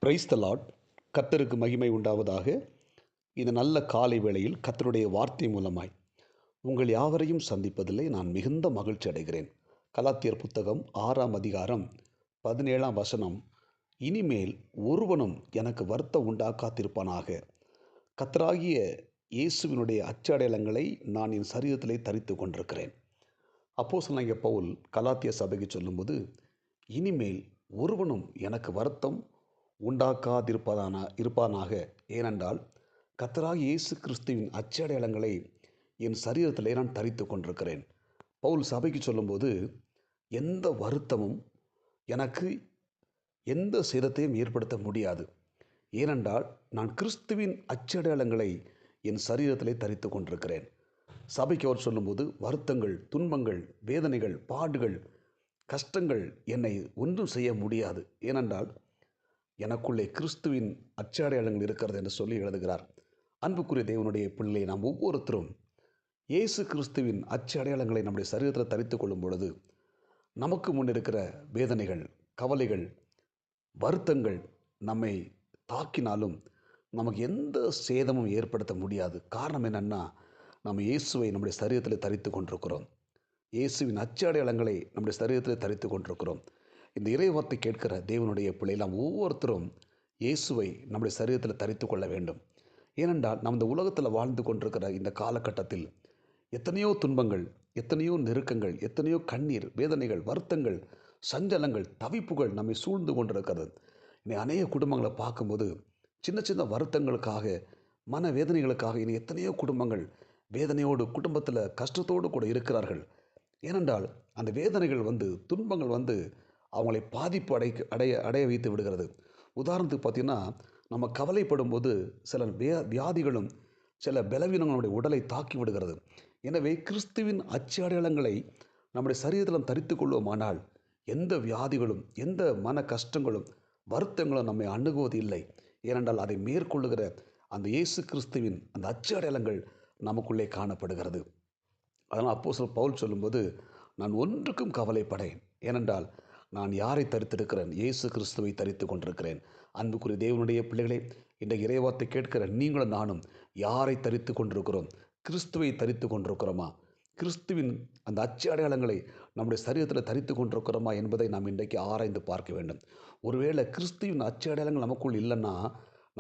Praise the Lord. கர்த்தருக்கு மகிமை உண்டாவதாக. இந்த நல்ல காலை வேளையில் கர்த்தருடைய வார்த்தை மூலமாய் உங்கள் யாவரையும் சந்திப்பதிலே நான் மிகுந்த மகிழ்ச்சி அடைகிறேன். கலாத்தியர் புத்தகம் 6ஆம் அதிகாரம் 17ஆம் வசனம், இனிமேல் ஒருவனும் எனக்கு வருத்தம் உண்டாக்காதிருப்பானாக. கர்த்தராகிய இயேசுவினுடைய அச்சடையாளங்களை நான் என் சரீரத்திலே தரித்து கொண்டிருக்கிறேன். அப்போஸ்தலனாகிய பவுல் கலாத்திய சபைக்கு சொல்லும்போது, இனிமேல் ஒருவனும் எனக்கு வருத்தம் இருப்பானாக. ஏனென்றால் கர்த்தராகிய இயேசு கிறிஸ்துவின் அச்சடையாளங்களை என் சரீரத்திலே நான் தரித்து கொண்டிருக்கிறேன். பவுல் சபைக்கு சொல்லும்போது, எந்த வருத்தமும் எனக்கு எந்த சேதத்தையும் ஏற்படுத்த முடியாது. ஏனென்றால் நான் கிறிஸ்துவின் அச்சடையாளங்களை என் சரீரத்திலே தரித்து கொண்டிருக்கிறேன். சபைக்கு அவர் சொல்லும்போது, வருத்தங்கள், துன்பங்கள், வேதனைகள், பாடுகள், கஷ்டங்கள் என்னை ஒன்றும் செய்ய முடியாது. ஏனென்றால் எனக்குள்ளே கிறிஸ்துவின் அச்சடையாளங்கள் இருக்கிறது என்று சொல்லி எழுதுகிறார். அன்புக்குரிய தேவனுடைய பிள்ளை, நாம் ஒவ்வொருத்தரும் இயேசு கிறிஸ்துவின் அச்சடையாளங்களை நம்முடைய சரீரத்தில் தரித்து கொள்ளும் பொழுது, நமக்கு முன் இருக்கிற வேதனைகள், கவலைகள், வருத்தங்கள் நம்மை தாக்கினாலும் நமக்கு எந்த சேதமும் ஏற்படுத்த முடியாது. காரணம் என்னன்னா, நம்ம இயேசுவை நம்முடைய சரீரத்தில் தரித்து கொண்டிருக்கிறோம். இயேசுவின் அச்சடையாளங்களை நம்முடைய சரீரத்தில் தரித்து கொண்டிருக்கிறோம். இந்த இறைவார்த்தை கேட்கிற தேவனுடைய பிள்ளை, நாம் ஒவ்வொருத்தரும் இயேசுவை நம்முடைய சரீரத்தில் தரித்து கொள்ள வேண்டும். ஏனென்றால் நாம் இந்த உலகத்தில் வாழ்ந்து கொண்டிருக்கிற இந்த காலகட்டத்தில் எத்தனையோ துன்பங்கள், எத்தனையோ நெருக்கங்கள், எத்தனையோ கண்ணீர், வேதனைகள், வருத்தங்கள், சஞ்சலங்கள், தவிப்புகள் நம்மை சூழ்ந்து கொண்டிருக்கிறது. இனி அநேக குடும்பங்களை பார்க்கும்போது சின்ன சின்ன வருத்தங்களுக்காக, மன வேதனைகளுக்காக இனி எத்தனையோ குடும்பங்கள் வேதனையோடு, குடும்பத்தில் கஷ்டத்தோடு கூட இருக்கிறார்கள். ஏனென்றால் அந்த வேதனைகள் துன்பங்கள் அவங்களை பாதிப்பு அடைய வைத்து விடுகிறது. உதாரணத்துக்கு பார்த்தீங்கன்னா, நம்ம கவலைப்படும் போது சில வியாதிகளும் சில பலவீனங்களுடைய உடலை தாக்கி விடுகிறது. எனவே கிறிஸ்துவின் அச்சடையாளங்களை நம்முடைய சரீரத்தில் தரித்து கொள்வோமானால் எந்த வியாதிகளும், எந்த மன கஷ்டங்களும், வருத்தங்களும் நம்மை அணுகுவது இல்லை. ஏனென்றால் அதை மேற்கொள்ளுகிற அந்த இயேசு கிறிஸ்துவின் அந்த அச்சடையாளங்கள் நமக்குள்ளே காணப்படுகிறது. அதனால் அப்போஸ்தலன் பவுல் சொல்லும்போது, நான் ஒன்றுக்கும் கவலைப்படேன். ஏனென்றால் நான் யாரை தரித்திருக்கிறேன்? இயேசு கிறிஸ்துவை தரித்து கொண்டிருக்கிறேன். அன்புக்குரிய தேவனுடைய பிள்ளைகளே, இன்றைக்கு இறைவார்த்தை கேட்கிற நீங்களும் நானும் யாரை தரித்து கொண்டிருக்கிறோம்? கிறிஸ்துவை தரித்து கொண்டிருக்கிறோமா? கிறிஸ்துவின் அந்த அச்சடையாளங்களை நம்முடைய சரீரத்தில் தரித்து கொண்டிருக்கிறோமா என்பதை நாம் இன்றைக்கு ஆராய்ந்து பார்க்க வேண்டும். ஒருவேளை கிறிஸ்துவின் அச்சடையாளங்கள் நமக்குள் இல்லைன்னா,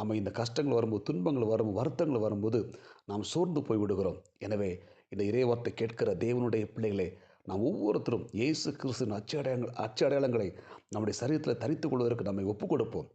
நம்ம இந்த கஷ்டங்கள் வரும்போது, துன்பங்கள் வரும்போது, வருத்தங்கள் வரும்போது நாம் சோர்ந்து போய் விடுகிறோம். எனவே இந்த இறைவார்த்தை கேட்கிற தேவனுடைய பிள்ளைகளே, நாம் ஒவ்வொருத்தரும் இயேசு கிறிஸ்துவின் அச்சடையாளங்களை நம்முடைய சரீரத்தில் தரித்து கொள்வதற்கு நம்மை ஒப்புக் கொடுப்போம்.